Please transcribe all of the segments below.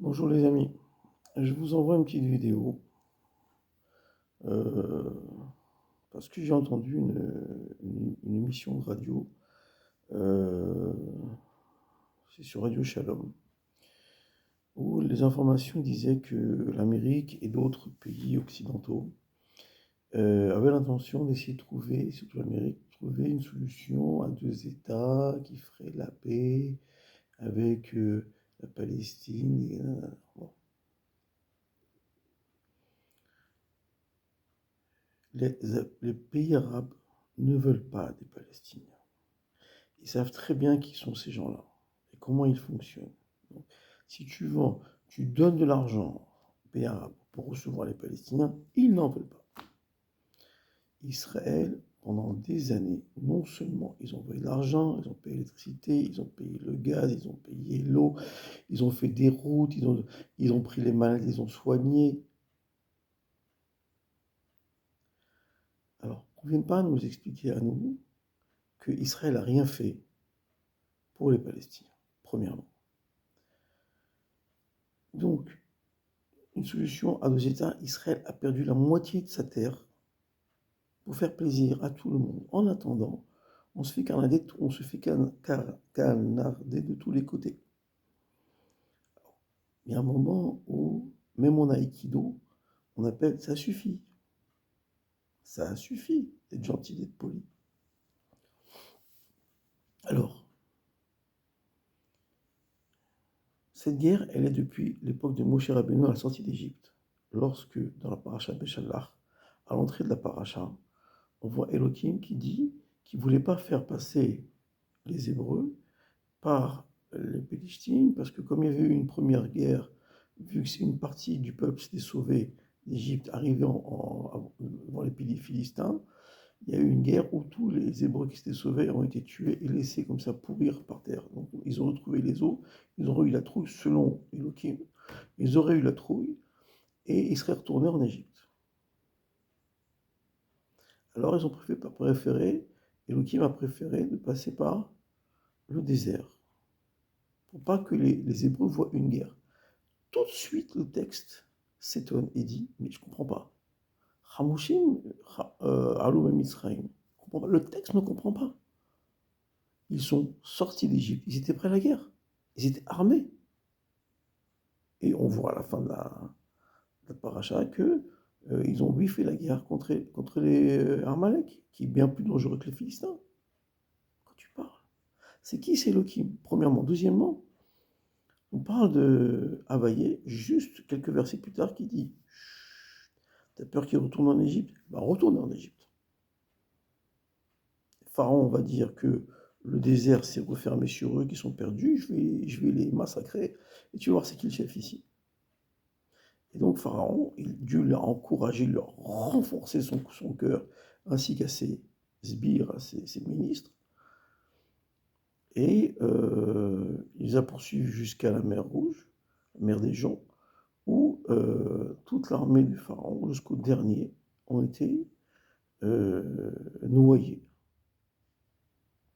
Bonjour les amis, je vous envoie une petite vidéo euh, parce que j'ai entendu une émission de radio, euh, c'est sur Radio Shalom, où les informations disaient que l'Amérique et d'autres pays occidentaux avaient l'intention d'essayer de trouver, surtout l'Amérique, trouver une solution à deux États qui ferait la paix avec la Palestine. Bon. Les, les pays arabes ne veulent pas des Palestiniens. Ils savent très bien qui sont ces gens-là et comment ils fonctionnent. Donc, si tu vends, tu donnes de l'argent aux pays arabes pour recevoir les Palestiniens, ils n'en veulent pas. Israël, pendant des années, non seulement ils ont envoyé de l'argent, ils ont payé l'électricité, ils ont payé le gaz, ils ont payé l'eau, ils ont fait des routes, ils ont pris les malades, ils ont soigné. Alors, qu'on ne vienne pas nous expliquer à nous que Israël n'a rien fait pour les Palestiniens, premièrement. Donc, une solution à deux États, Israël a perdu la moitié de sa terre pour faire plaisir à tout le monde. En attendant, on se fait canarder, canarder de tous les côtés. Il y a un moment où, même en aïkido, on appelle ça suffit. Ça suffit d'être gentil, d'être poli. Alors, cette guerre, elle est depuis l'époque de Moshe Rabbeinu à la sortie d'Égypte. Lorsque, dans la paracha Béchalach, à l'entrée de la paracha, on voit Elohim qui dit qu'il ne voulait pas faire passer les Hébreux par les Pélishtim, parce que comme il y avait eu une première guerre, vu que une partie du peuple s'était sauvé d'Égypte, arrivé devant les Philistins, il y a eu une guerre où tous les Hébreux qui s'étaient sauvés ont été tués et laissés comme ça pourrir par terre. Donc ils ont retrouvé les os, ils auraient eu la trouille selon Elohim, ils auraient eu la trouille et ils seraient retournés en Égypte. Alors ils ont préféré, Elohim a préféré de passer par le désert, pour pas que les Hébreux voient une guerre. Tout de suite, le texte s'étonne et dit, mais je ne comprends pas. Hamushim, Alou Mitzrayim. Le texte ne comprend pas. Ils sont sortis d'Égypte, ils étaient prêts à la guerre, ils étaient armés. Et on voit à la fin de la paracha que ils ont fait la guerre contre les Amalek, qui est bien plus dangereux que les Philistins. Quand tu parles, c'est qui c'est Elohim, premièrement. Deuxièmement, on parle de Havaïe, juste quelques versets plus tard, qui dit t'as peur qu'il retourne en Égypte? Bah, retourne en Égypte. Pharaon va dire que le désert s'est refermé sur eux, qu'ils sont perdus, je vais les massacrer, et tu vas voir c'est qui le chef ici. Et donc Pharaon, Dieu l'a encouragé, lui a renforcé son cœur, ainsi qu'à ses sbires, à ses ministres, et il les a poursuivis jusqu'à la mer Rouge, la mer des Joncs, où toute l'armée du Pharaon, jusqu'au dernier, ont été noyés.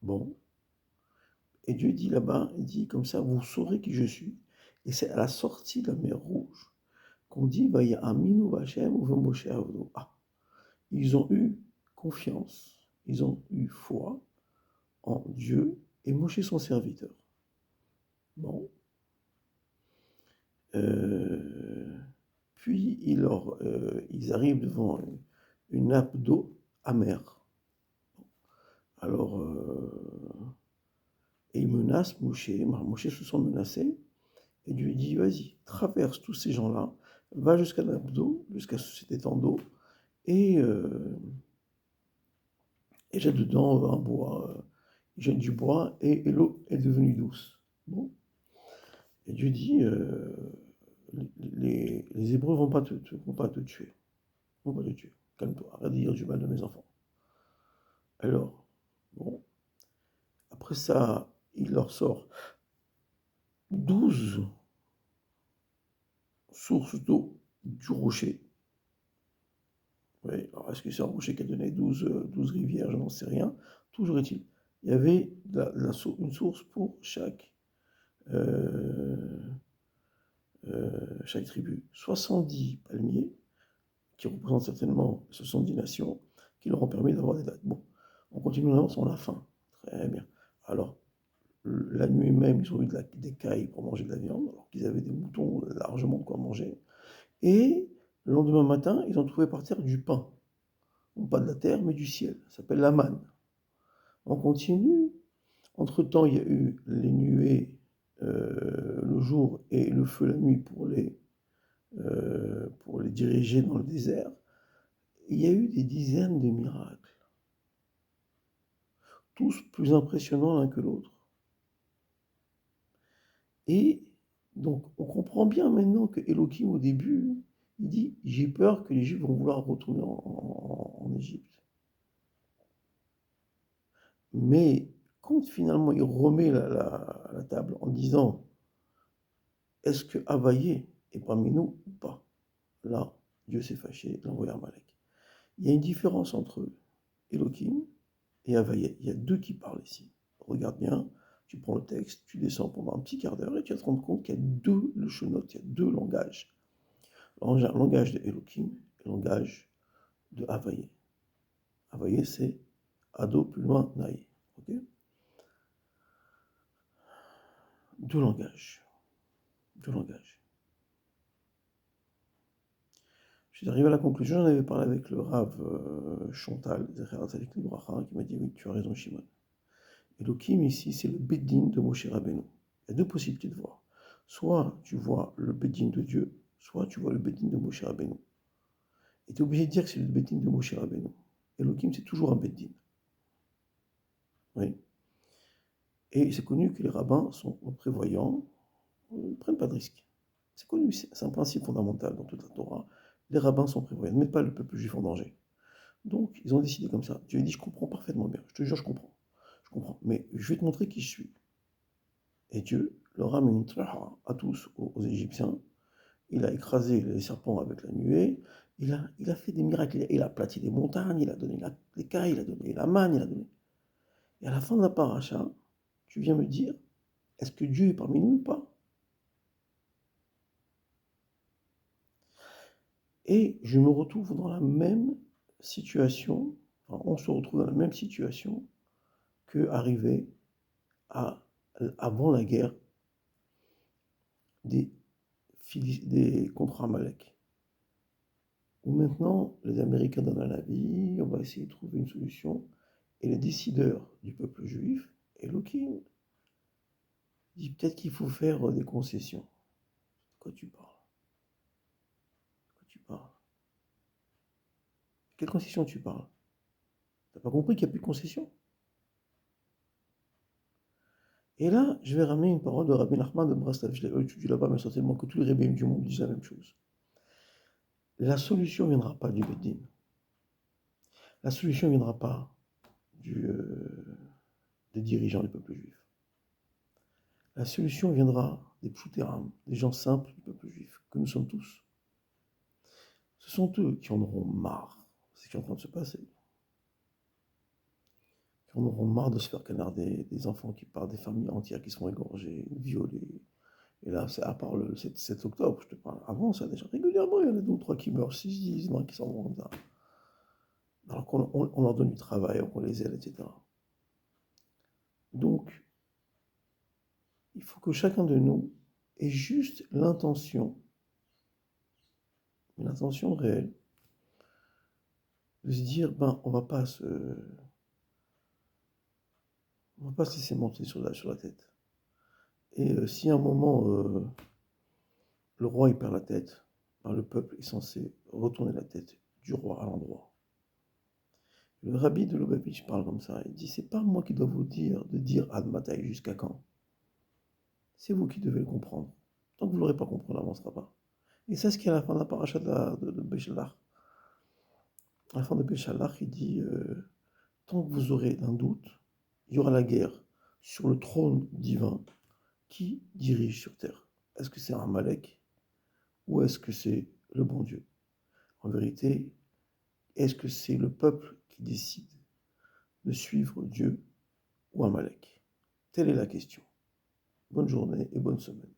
Bon. Et Dieu dit là-bas, il dit comme ça, vous saurez qui je suis. Et c'est à la sortie de la mer Rouge qu'on dit, va y aminu Vachem ou Moshe Avdo. Ah, ils ont eu confiance, ils ont eu foi en Dieu et Moshe son serviteur. Bon. Puis ils arrivent devant une nappe d'eau amère. Alors, et ils menacent Moshe. Moshe se sent menacé. Et Dieu dit, vas-y, traverse tous ces gens-là, va jusqu'à la nappe d'eau, jusqu'à cet étang d'eau, et jette dedans un bois. Il jette du bois et l'eau est devenue douce. Bon. Et Dieu dit, les Hébreux vont pas vont pas te tuer. Vont pas te tuer. Calme-toi, arrête de dire du mal de mes enfants. Alors, bon, après ça, il leur sort 12 sources d'eau du rocher. Oui, alors est-ce que c'est un rocher qui a donné 12 rivières? Je n'en sais rien. Toujours est-il, il y avait une source pour chaque chaque tribu, 70 palmiers, qui représentent certainement 70 nations, qui leur ont permis d'avoir des dates. Bon, on continue maintenant sur la faim. Très bien. Alors, la nuit même, ils ont eu des cailles pour manger de la viande, alors qu'ils avaient des moutons largement de quoi manger. Et le lendemain matin, ils ont trouvé par terre du pain. Non pas de la terre, mais du ciel. Ça s'appelle la manne. On continue. Entre-temps, il y a eu les nuées le jour et le feu la nuit pour les diriger dans le désert. Il y a eu des dizaines de miracles, tous plus impressionnants l'un que l'autre. Et donc, on comprend bien maintenant que Elohim, au début, il dit « J'ai peur que les Juifs vont vouloir retourner en Égypte. » Mais quand finalement il remet la table en disant « Est-ce que Havaïe est parmi nous ou pas ?» Là, Dieu s'est fâché, il a envoyé Amalek. Il y a une différence entre Elohim et Havaïe. Il y a deux qui parlent ici. Regarde bien, tu prends le texte, tu descends pendant un petit quart d'heure et tu vas te rendre compte qu'il y a deux lechonotes, il y a deux langages. Le langage de Elohim et le langage de Havaïe. Havaïe, c'est Ado plus loin Naï. Okay, deux langages. Deux langages. Je suis arrivé à la conclusion, j'en avais parlé avec le Rav Chantal, qui m'a dit oui, tu as raison, Shimon. Elohim ici, c'est le Beddin de Moshe Rabbeinu. Il y a deux possibilités de voir. Soit tu vois le Beddin de Dieu, soit tu vois le Beddin de Moshe Rabbeinu. Et tu es obligé de dire que c'est le Beddin de Moshe Rabbeinu. Elohim, c'est toujours un Beddin. Oui. Et c'est connu que les rabbins sont prévoyants, ils ne prennent pas de risques. C'est connu, c'est un principe fondamental dans toute la Torah. Les rabbins sont prévoyants, ne mettent pas le peuple juif en danger. Donc, ils ont décidé comme ça. Dieu a dit, je comprends parfaitement bien. Je te jure, je comprends. Je comprends. Mais je vais te montrer qui je suis. Et Dieu leur a mis une traha à tous, aux Égyptiens. Il a écrasé les serpents avec la nuée. Il a fait des miracles. Il a aplati des montagnes. Il a donné les cailles. Il a donné la manne. Il a donné. Et à la fin de la paracha, tu viens me dire, est-ce que Dieu est parmi nous ou pas? Et je me retrouve dans la même situation, enfin, on se retrouve dans la même situation que arrivé avant la guerre des contre Amalek. Où maintenant, les Américains donnent un avis, on va essayer de trouver une solution, et les décideurs du peuple juif, Elohim, dit peut-être qu'il faut faire des concessions. De quoi tu parles? De quoi tu parles? Quelle concession tu parles? T'as pas compris qu'il n'y a plus de concession? Et là, je vais ramener une parole de Rabbi Nachman de Breslov. Je l'ai étudié là-bas, mais certainement que tous les rabbins du monde disent la même chose. La solution ne viendra pas du Beddin. La solution ne viendra pas des dirigeants du peuple juif. La solution viendra des pshutéram, des gens simples du peuple juif, que nous sommes tous. Ce sont eux qui en auront marre de ce qui est en train de se passer. Qui en auront marre de se faire canarder, des enfants qui partent, des familles entières qui seront égorgées, violées. Et là, c'est à part le 7 octobre, je te parle. Avant, ça déjà régulièrement, il y en a 2 ou 3 qui meurent, 6 qui s'en vont comme ça. Alors qu'on leur donne du travail, qu'on les aide, etc. Donc, il faut que chacun de nous ait juste l'intention réelle, de se dire, ben, on va pas se laisser monter sur la tête. Et si à un moment, le roi il perd la tête, ben, le peuple est censé retourner la tête du roi à l'endroit. Le rabbi de Lubavitch parle comme ça, il dit, c'est pas moi qui dois vous dire de dire Ad Matai jusqu'à quand. C'est vous qui devez le comprendre. Tant que vous ne l'aurez pas compris, on n'avancera pas. Et c'est ce qu'il y a à la fin de la paracha de Béchalach. À la fin de Béchalach, il dit, tant que vous aurez un doute, il y aura la guerre sur le trône divin qui dirige sur terre. Est-ce que c'est un Amalek ou est-ce que c'est le bon Dieu? En vérité, est-ce que c'est le peuple qui décide de suivre Dieu ou Amalek? Telle est la question. Bonne journée et bonne semaine.